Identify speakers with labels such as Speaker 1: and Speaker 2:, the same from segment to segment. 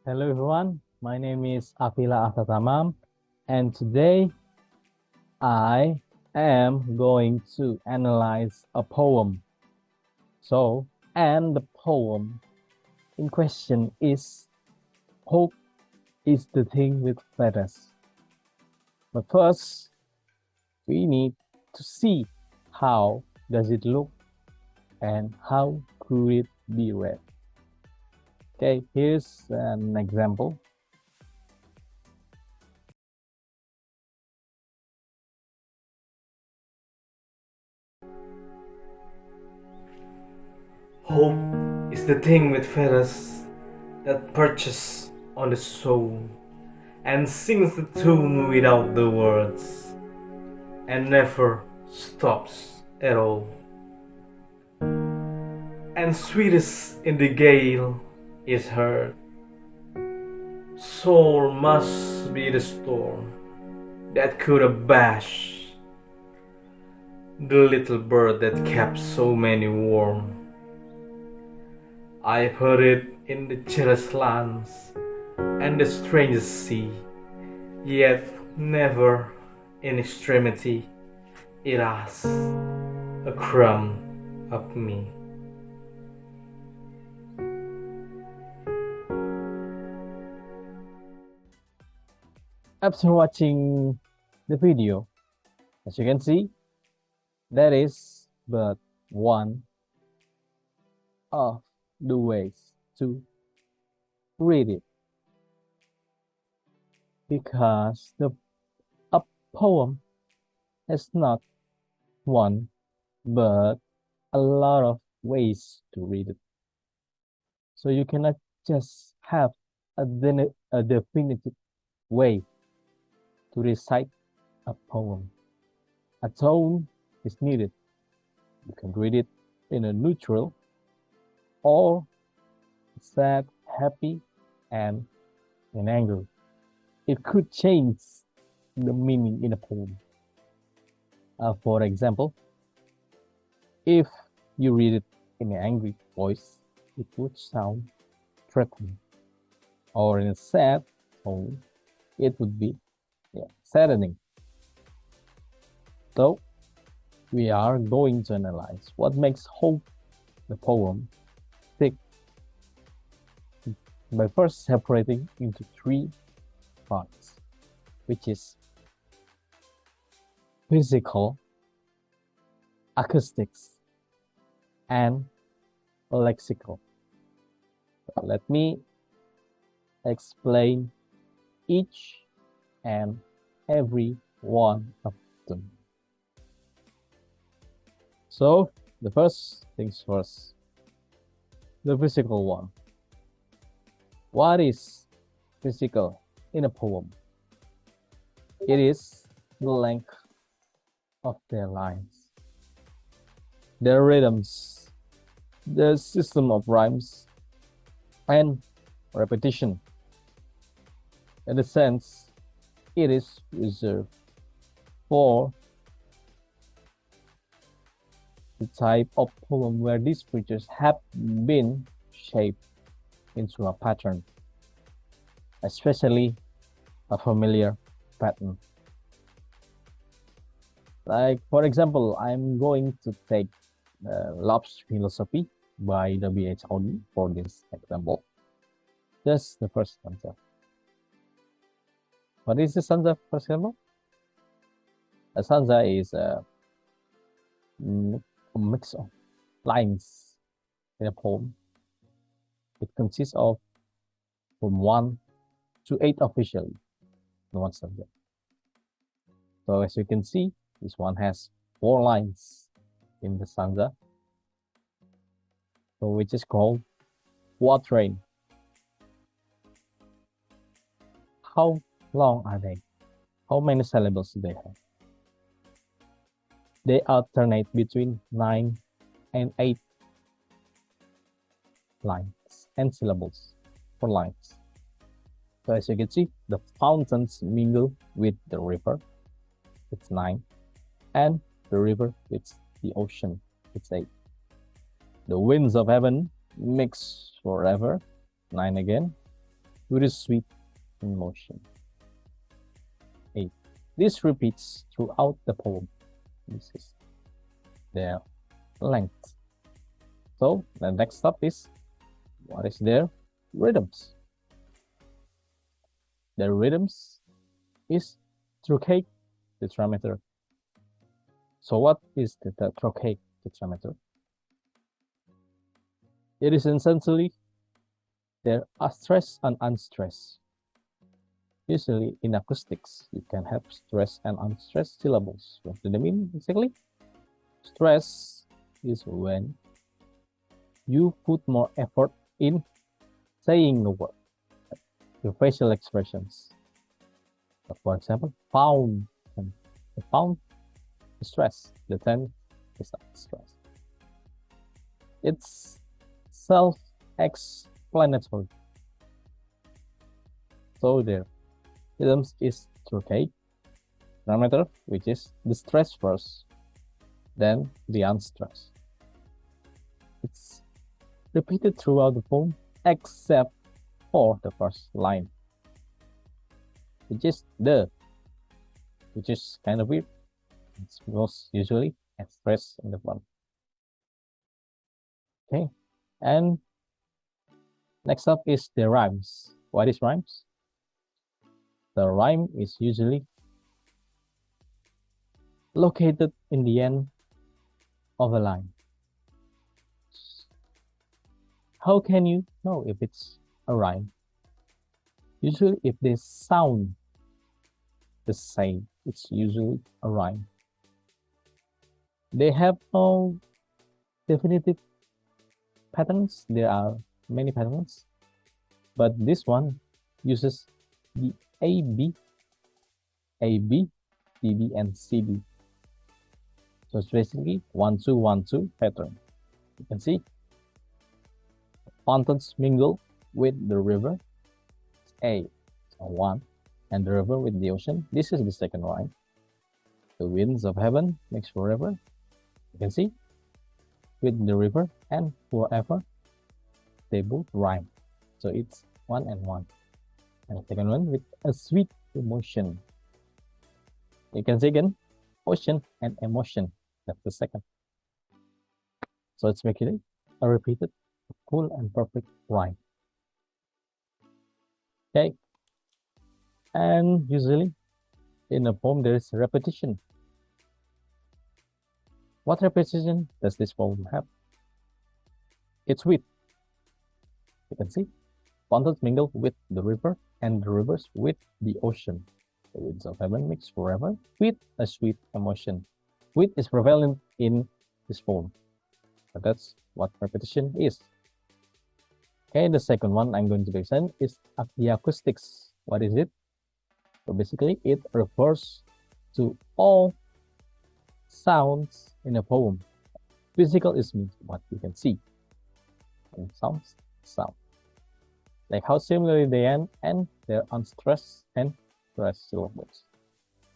Speaker 1: Hello everyone, my name is Avila Tamam, and today I am going to analyze a poem. And the poem in question is Hope is the thing with feathers. But first, we need to see how does it look and how could it be read. Okay, here's an example.
Speaker 2: Hope is the thing with feathers that perches on the soul and sings the tune without the words and never stops at all. And sweetest in the gale is heard. Soul must be the storm that could abash the little bird that kept so many warm. I've heard it in the cheerless lands and the strangest sea, yet never in extremity it asks a crumb of me.
Speaker 1: After watching the video, as you can see, that is but one of the ways to read it, because a poem is not one but a lot of ways to read it. So you cannot just have a definitive way to recite a poem. A tone is needed. You can read it in a neutral or sad, happy, and in anger. It could change the meaning in a poem. For example, if you read it in an angry voice, it would sound threatening. Or in a sad tone, it would be saddening. So, we are going to analyze what makes Hope, the poem, tick by first separating into three parts, which is physical, acoustics, and lexical. So let me explain each and every one of them. So the first things first, the physical one. What is physical in a poem? It is the length of their lines, their rhythms, the system of rhymes, and repetition. In a sense, it is reserved for the type of poem where these creatures have been shaped into a pattern, especially a familiar pattern. Like, for example, I'm going to take Love's Philosophy by W.H.Audi for this example. Just the first stanza. What is the stanza, for example? A stanza is a mix of lines in a poem. It consists of from 1 to 8 officially in one subject. So as you can see, this one has 4 lines in the stanza, so which is called quatrain. How long are they? How many syllables do they have? They alternate between 9 and 8 lines and syllables for lines. So as you can see, the fountains mingle with the river, it's 9, and the river with the ocean, it's 8. The winds of heaven mix forever, 9 again, with a sweet emotion. 8. This repeats throughout the poem. This is their length. So the next step is, what is their rhythms? Their rhythms is trochaic tetrameter. So what is the trochaic tetrameter? It is essentially there are stress and unstressed. Usually in acoustics, you can have stress and unstressed syllables. What do they mean exactly? Stress is when you put more effort in saying the word, your facial expressions. For example, pound. The pound is stress. The 10 is not stress. It's self-explanatory. So there, rhythms is trochaic parameter, which is the stress first, then the unstressed. It's repeated throughout the poem except for the first line, which is the, which is kind of weird. It's most usually expressed in the poem. Okay, and next up is the rhymes. What is rhymes? The rhyme is usually located in the end of a line. How can you know if it's a rhyme? Usually if they sound the same, it's usually a rhyme. They have no definitive patterns. There are many patterns, but this one uses the AB, DB, and CD. So it's basically 1-2-1-2 pattern. You can see fountains mingle with the river. It's A, so 1, and the river with the ocean. This is the second line. The winds of heaven mix forever. You can see with the river and forever, they both rhyme. So it's 1 and 1. And the second one with a sweet emotion. You can see again, ocean and emotion. That's the second. So it's making a repeated, full and perfect rhyme. Okay. And usually in a poem there is repetition. What repetition does this poem have? It's with. You can see fountains mingle with the river and the rivers with the ocean. The winds of heaven mix forever with a sweet emotion. With is prevalent in this poem. But that's what repetition is. Okay, the second one I'm going to present is the acoustics. What is it? So basically it refers to all sounds in a poem. Physical is means what you can see. And sounds, sound. Like how similarly they end and they're unstressed and stressed syllables.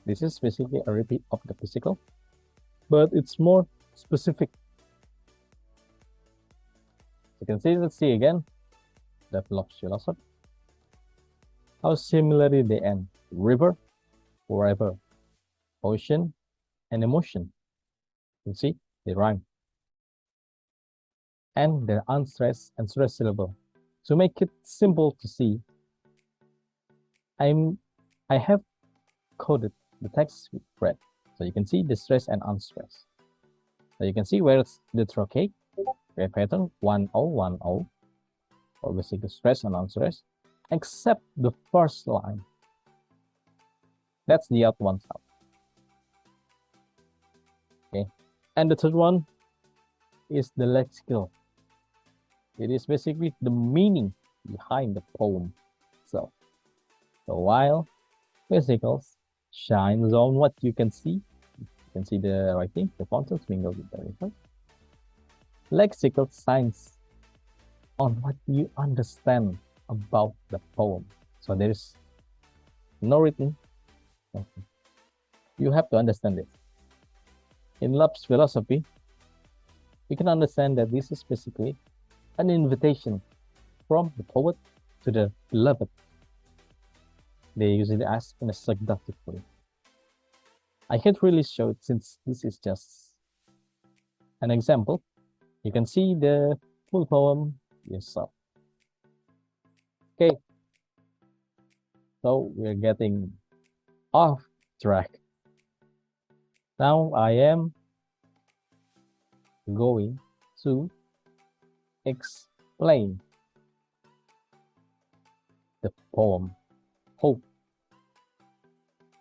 Speaker 1: This is basically a repeat of the physical, but it's more specific. You can see, let's see again, the philosophy. How similarly they end. River, forever, ocean, and emotion. You see, they rhyme. And they're unstressed and stressed syllable. To make it simple to see, I have coded the text with red. So you can see the stress and unstressed. So you can see where it's the trochaic pattern 1-0-1-0, or basically stress and unstressed, except the first line. That's the odd one sound. Okay, and the third one is the lexical. It is basically the meaning behind the poem itself. So while physicals shines on what you can see the writing, the fountains mingle with the river. Lexical shines on what you understand about the poem. So there is no written. You have to understand it. In love's philosophy, you can understand that this is basically an invitation from the poet to the beloved. They usually ask in a seductive way. I can't really show it since this is just an example. You can see the full poem yourself. Okay, so we're getting off track. Now I am going to explain the poem Hope.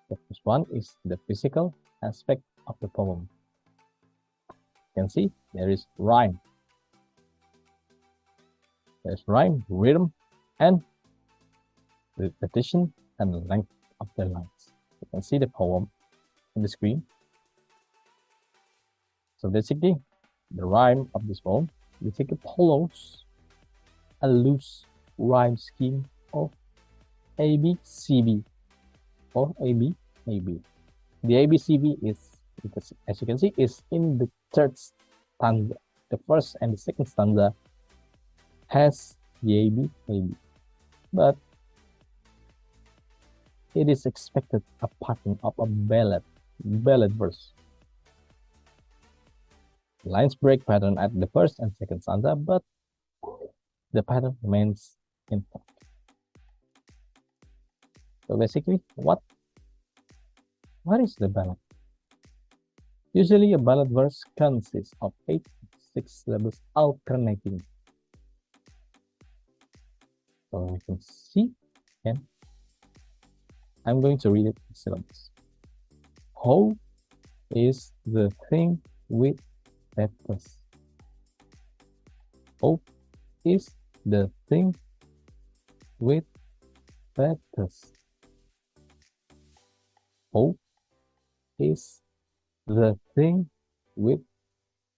Speaker 1: The first one is the physical aspect of the poem. You can see there is rhyme. There's rhyme, rhythm, and repetition and length of the lines. You can see the poem on the screen. So basically, the rhyme of this poem basically follows a loose rhyme scheme of ABCB or AB. The ABCB is, because as you can see, is in the third stanza. The first and the second stanza has the AB, but it is expected a pattern of a ballad verse. The lines break pattern at the first and second stanza, but the pattern remains intact. So basically, what is the ballad? Usually a ballad verse consists of 8 to 6 syllables alternating. So you can see, and I'm going to read it in syllables. Hope is the thing with purpose. Hope is the thing with purpose. Hope is the thing with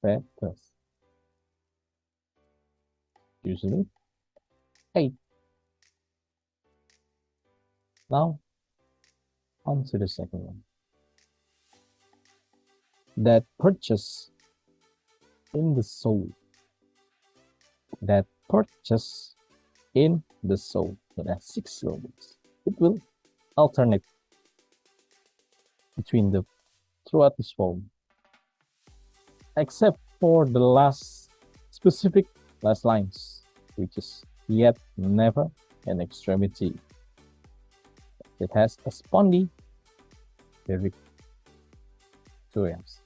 Speaker 1: purpose. Usually 8. Now on to the second one. That purchase in the soul. That purchase in the soul. So that's 6 syllables. It will alternate between the throughout this poem, except for the last specific last lines, which is yet, never, and extremity. It has a spondy lyric 2 M's.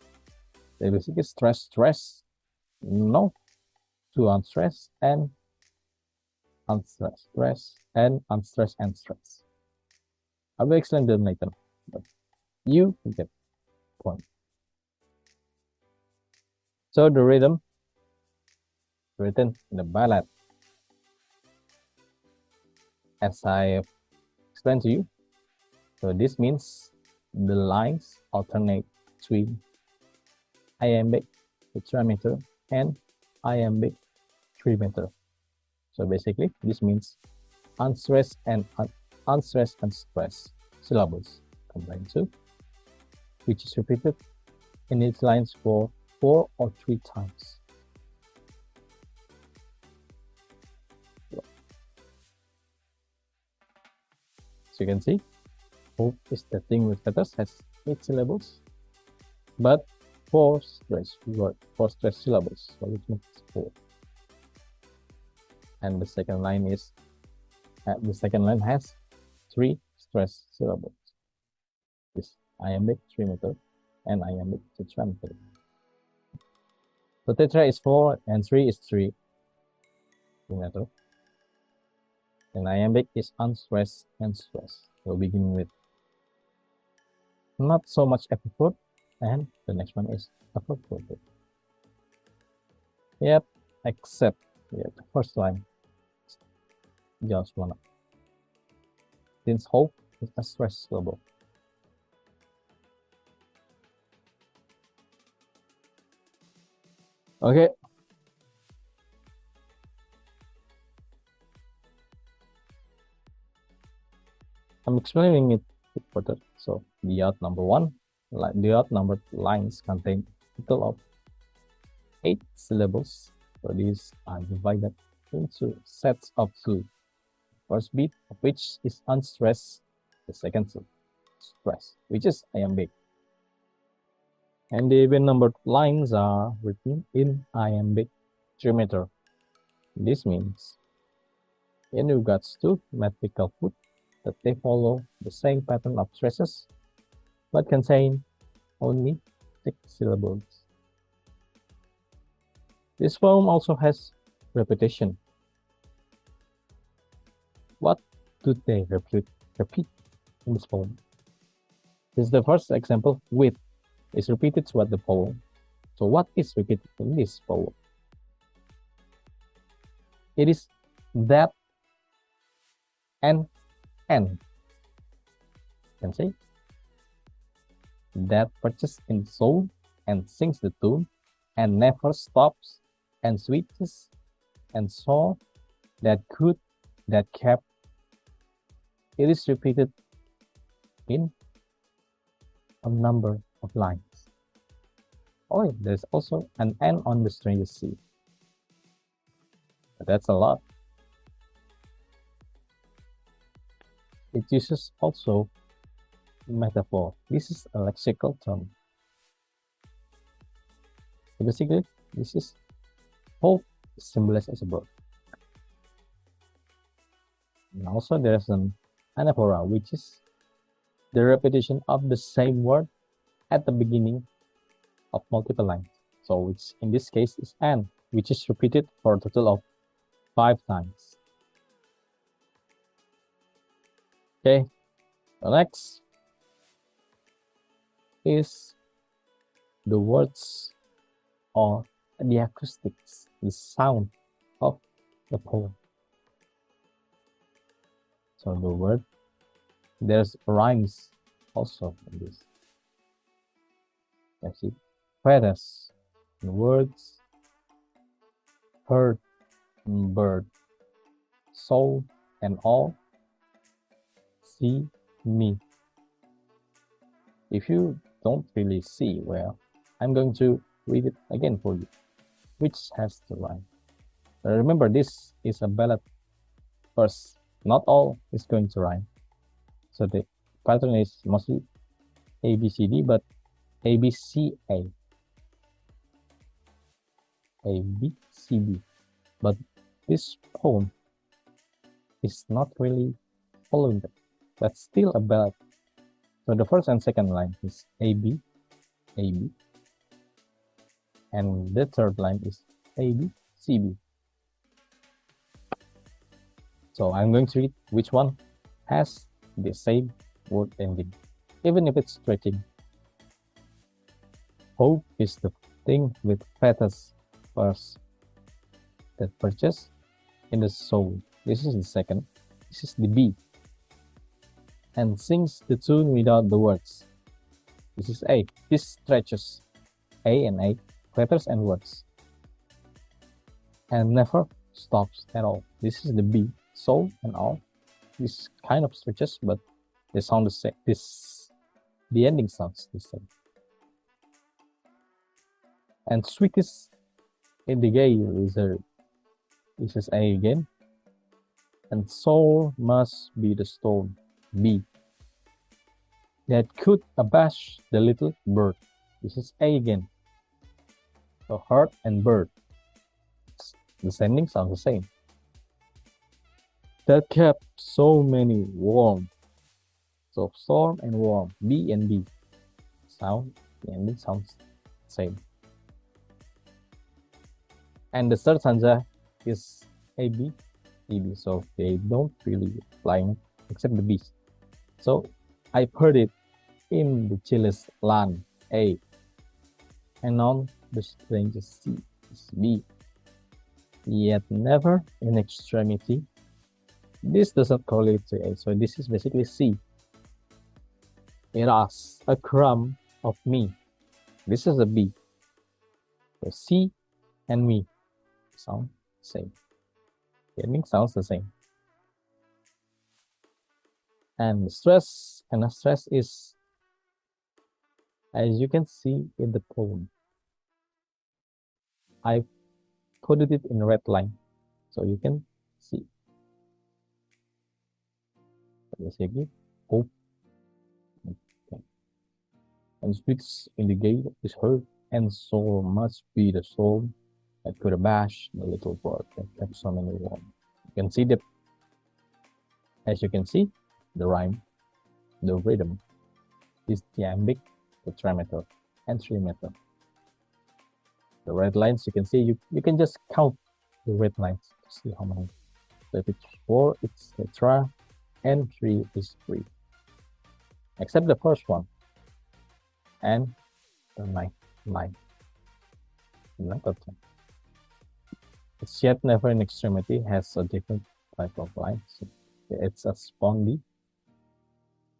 Speaker 1: They basically stress, no, to unstress, and unstress, stress, and unstress and stress. I will explain them later, but you get the point. So the rhythm written in the ballad, as I explained to you. So this means the lines alternate between iambic, tetrameter, and iambic trimeter. So basically, this means unstressed and stressed syllables combined to, which is repeated in its lines for 4 or 3 times. So you can see, hope is the thing with letters has 8 syllables, but 4 stressed syllables, so which means 4. And the second line is has 3 stressed syllables. This iambic trimeter and iambic tetrameter. So tetra is 4 and 3 is 3 trimeter. And iambic is unstressed and stressed. We'll begin with not so much effort, and the next one is effort. Yep, except the first line just one up. Since hope is a stress syllable. Okay. I'm explaining it further. So the odd number 1, the odd numbered lines contain a total of 8 syllables. So these are divided into sets of 2. first beat of which is unstressed, the second stressed, which is iambic. And the even numbered lines are written in iambic trimeter. This means in regards to metrical foot that they follow the same pattern of stresses but contain only 6 syllables. This poem also has repetition. What do they repeat in this poem? This is the first example. With is repeated throughout the poem. So what is repeated in this poem? It is that and you can say that perches in the soul and sings the tune and never stops and switches and saw that could that kept. It is repeated in a number of lines. Oh, there's also an N on the stranger sea. But that's a lot. It uses also metaphor. This is a lexical term. So basically, this is hope symbolized as a bird. And also there's an anaphora, which is the repetition of the same word at the beginning of multiple lines. So which in this case is and, which is repeated for a total of 5 times. Okay, the next is the words or the acoustics, the sound of the poem. So the word, there's rhymes also in this. Let's see, feathers, words, heard, bird, soul, and all, see, me. If you don't really see well, I'm going to read it again for you, which has to rhyme. Remember, this is a ballad verse. Not all is going to rhyme. So the pattern is mostly A, B, C, D, but A, B, C, A. A, B, C, D. But this poem is not really following that. That's still a ballad. So the first and second line is A, B, A, B. And the third line is A, B, C, B. So I'm going to read which one has the same word ending, even if it's stretching. Hope is the thing with feathers first that perches in the soul. This is the second. This is the B. And sings the tune without the words. This is A. This stretches A and A, feathers and words, and never stops at all. This is the B. Soul and all. This kind of stretches, but they sound the same. The ending sounds the same. And sweetest in the gale is a. This is A again. And soul must be the stone, B, that could abash the little bird. This is A again. So heart and bird. The ending sounds the same. That kept so many warm. So storm and warm, B and B. Sound, the ending sounds the same. And the third stanza is A, B, C, B. So they don't really line except the B. So I've heard it in the chillest land, A. And on the strangest sea is B. Yet never in extremity. This doesn't correlate to A, so this is basically C. It asks a crumb of me. This is a B. So C and me sound the same. The ending sounds the same. And the stress is, as you can see in the poem, I coded it in red line, so you can see. Basically, hope. Okay. And speaks in the gate is heard, and so must be the soul that could abash the little bird that kept so many warm. You can see the, as you can see, the rhyme, the rhythm is iambic, tetrameter, and trimeter. The red lines you can see, you can just count the red lines to see how many. So if it's 4, it's tetra, and 3 is 3. Except the first one, and the ninth line. It's yet never in extremity has a different type of line. So it's a spondy.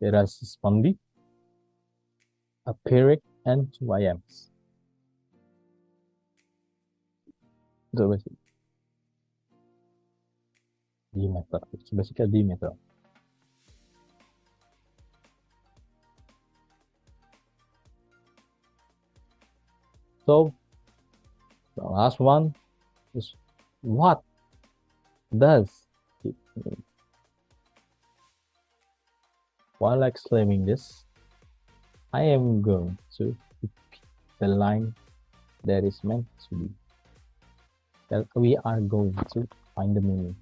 Speaker 1: There is a spondy, a pyrrhic, and 2 iams. So basically, D meter. It's basically a D meter. So the last one is what does it mean? While explaining this, I am going to repeat the line that is meant to be. That we are going to find the meaning.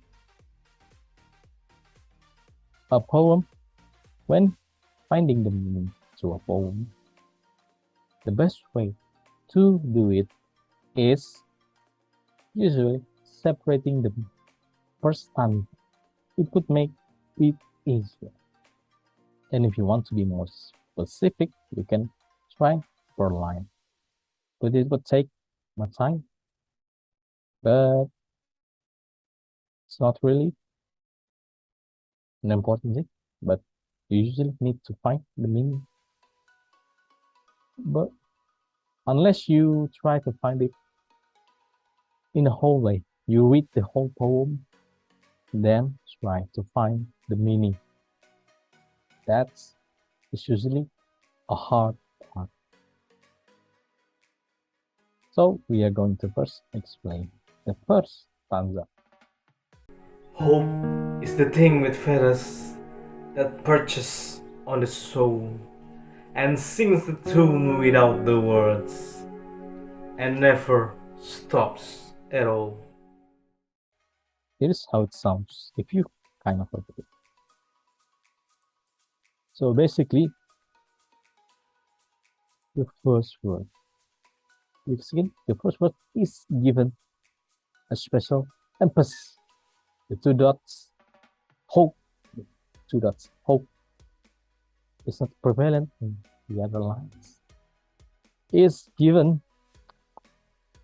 Speaker 1: A poem, when finding the meaning to a poem, the best way to do it is usually separating the first stanza. It would make it easier. And if you want to be more specific, you can try per line. But it would take more time. But it's not really an important thing. But you usually need to find the meaning. But unless you try to find it in a whole way, you read the whole poem, then try to find the meaning. That's usually a hard part. So we are going to first explain the first stanza.
Speaker 2: Hope is the thing with feathers that perches on the soul and sings the tune without the words and never stops at all.
Speaker 1: Here's how it sounds if you kind of look at it. So basically, the first word. The first word is given a special emphasis. The 2 dots, hope. The 2 dots, hope, is not prevalent in the other lines. Is given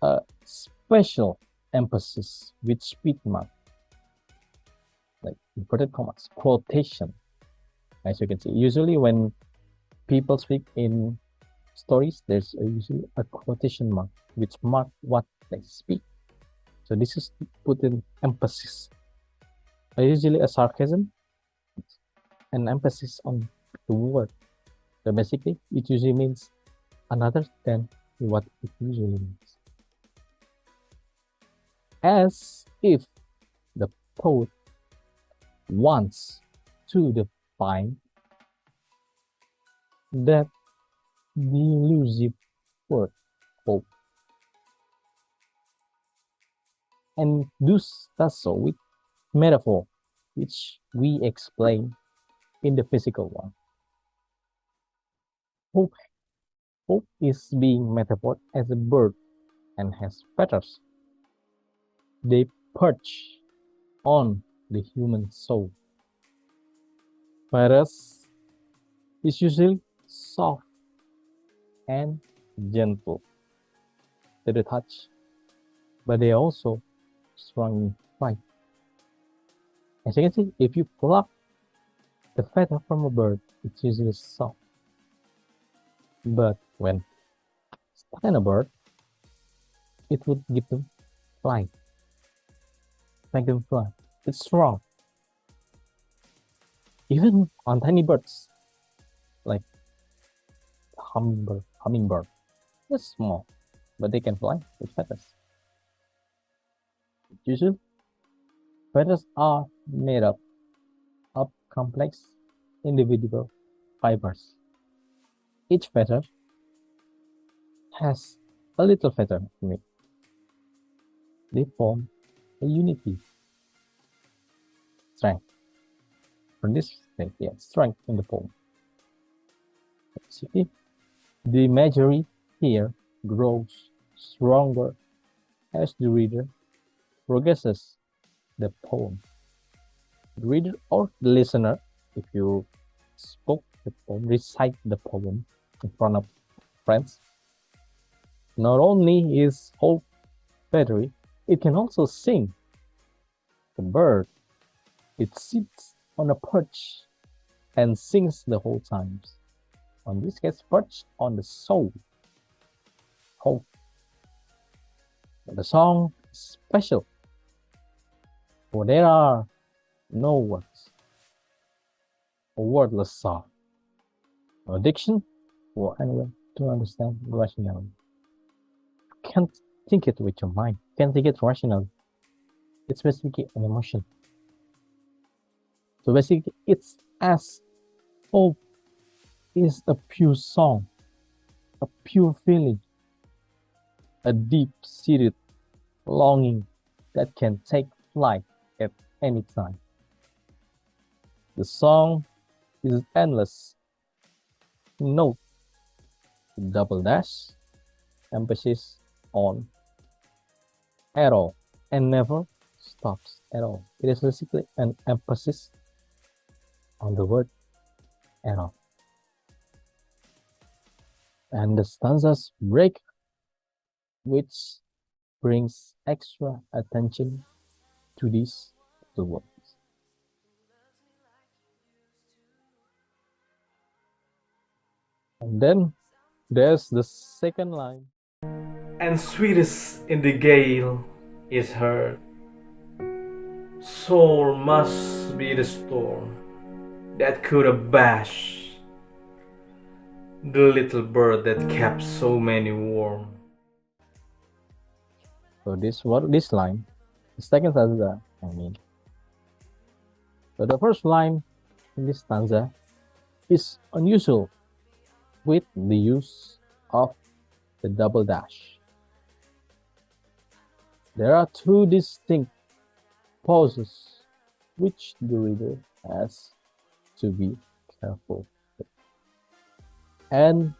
Speaker 1: a special emphasis with speed mark, like inverted commas, quotation. As you can see, usually when people speak in stories, there's usually a quotation mark which mark what they speak. So this is put in emphasis. Usually a sarcasm, an emphasis on the word. So basically, it usually means another than what it usually means. As if the poet wants to define that the elusive word hope, and does so with metaphor, which we explain in the physical one. Hope is being metaphor as a bird and has feathers. They perch on the human soul. Feathers is usually soft and gentle to the touch, but they are also strong in fight. As you can see, if you pluck the feather from a bird, it's usually soft. But when stuck in a bird, it would give them flight. Make them fly. It's strong. Even on tiny birds, like hummingbird. They're small, but they can fly with feathers. Usually, feathers are made up of complex individual fibers. Each feather has a little feather in it. They form a unity, strength. From this thing, yeah, strength in the poem. See, the imagery here grows stronger as the reader progresses the poem. The reader or the listener, if you spoke the poem, recite the poem in front of friends, not only is hope feathery, it can also sing. The bird, it sits on a perch and sings the whole time. On this case, perched on the soul, hope. The song is special, for there are no words, a wordless song, no diction for anyone to understand rationally. You can't think it with your mind, you can't think it rationally. It's basically an emotion. So basically, it's as hope is a pure song, a pure feeling, a deep-seated longing that can take flight at any time. The song is endless. Note, double dash, emphasis on at all, and never stops at all. It is basically an emphasis on the word at all. And the stanzas break, which brings extra attention to these two words. And then there's the second line.
Speaker 2: And sweetest in the gale is heard. Soul must be the storm that could abash the little bird that kept so many warm.
Speaker 1: So this line, the second stanza, So the first line in this stanza is unusual with the use of the double dash. There are two distinct pauses which the reader has to be careful with. And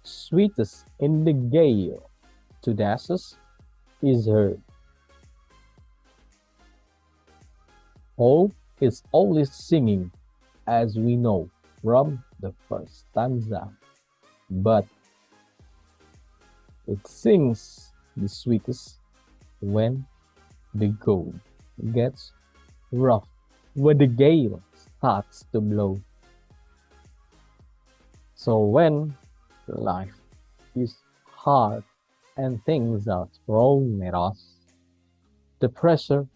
Speaker 1: sweetest in the gale, two dashes, is heard. Hope is always singing, as we know from the first stanza, but it sings the sweetest when the going gets rough, when the gale starts to blow. So when life is hard and things are thrown at us, the pressure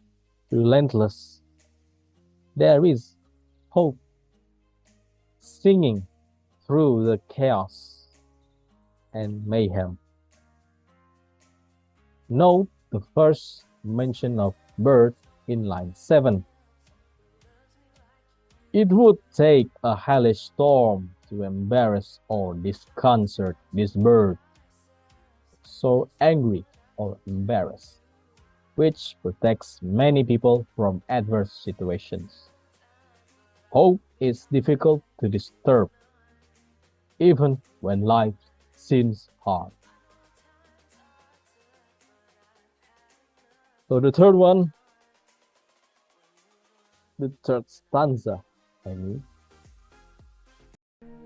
Speaker 1: relentless, there is hope singing through the chaos and mayhem. Note the first mention of bird in line 7. It would take a hellish storm to embarrass or disconcert this bird, so angry or embarrassed, which protects many people from adverse situations. Hope is difficult to disturb, even when life seems hard. So the third one, the third stanza,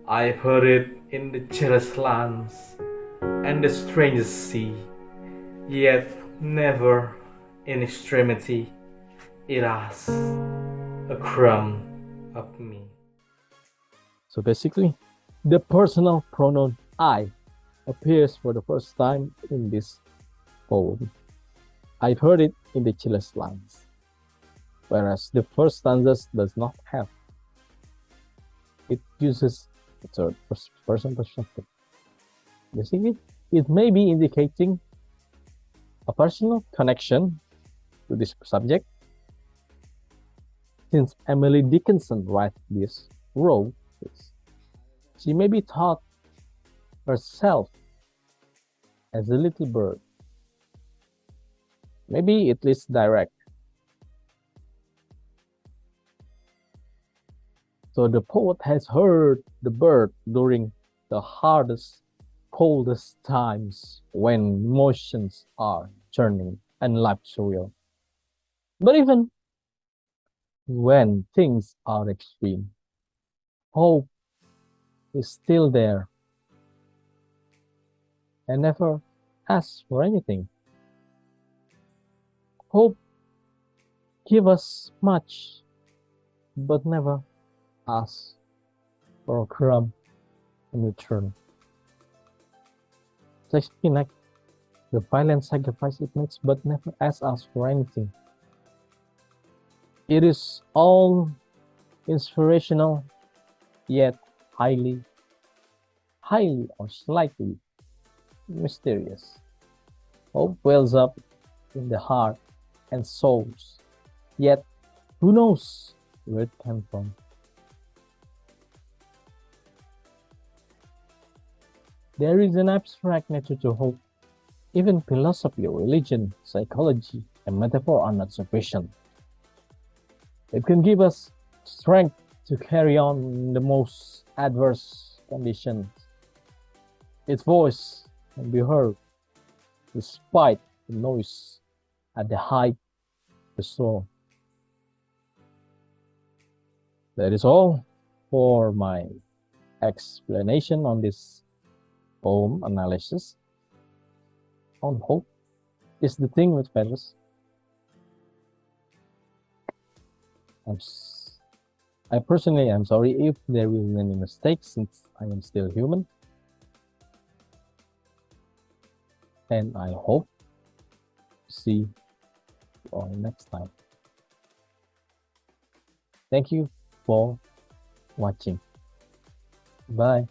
Speaker 2: I've heard it in the chillest lands and the strangest sea, yet never in extremity it asks a crumb of me.
Speaker 1: So basically, the personal pronoun I appears for the first time in this poem. I've heard it in the chillest lines, whereas the first stanzas does not have. It uses the third person perspective. Basically, it may be indicating a personal connection to this subject. Since Emily Dickinson wrote this, wrote this, she maybe thought herself as a little bird. Maybe it is direct. So the poet has heard the bird during the hardest, coldest times when emotions are churning and life's surreal. But even when things are extreme, hope is still there and never asks for anything. Hope gives us much, but never asks for a crumb in return. It's like the violent sacrifice it makes, but never asks us for anything. It is all inspirational, yet highly or slightly mysterious. Hope wells up in the heart and souls, yet who knows where it came from. There is an abstract nature to hope. Even philosophy, religion, psychology, and metaphor are not sufficient. It can give us strength to carry on in the most adverse conditions. Its voice can be heard despite the noise at the height of the storm. That is all for my explanation on this poem analysis on hope is the thing with feathers. I personally am sorry if there will be any mistakes since I am still human. And I hope to see you all next time. Thank you for watching. Bye.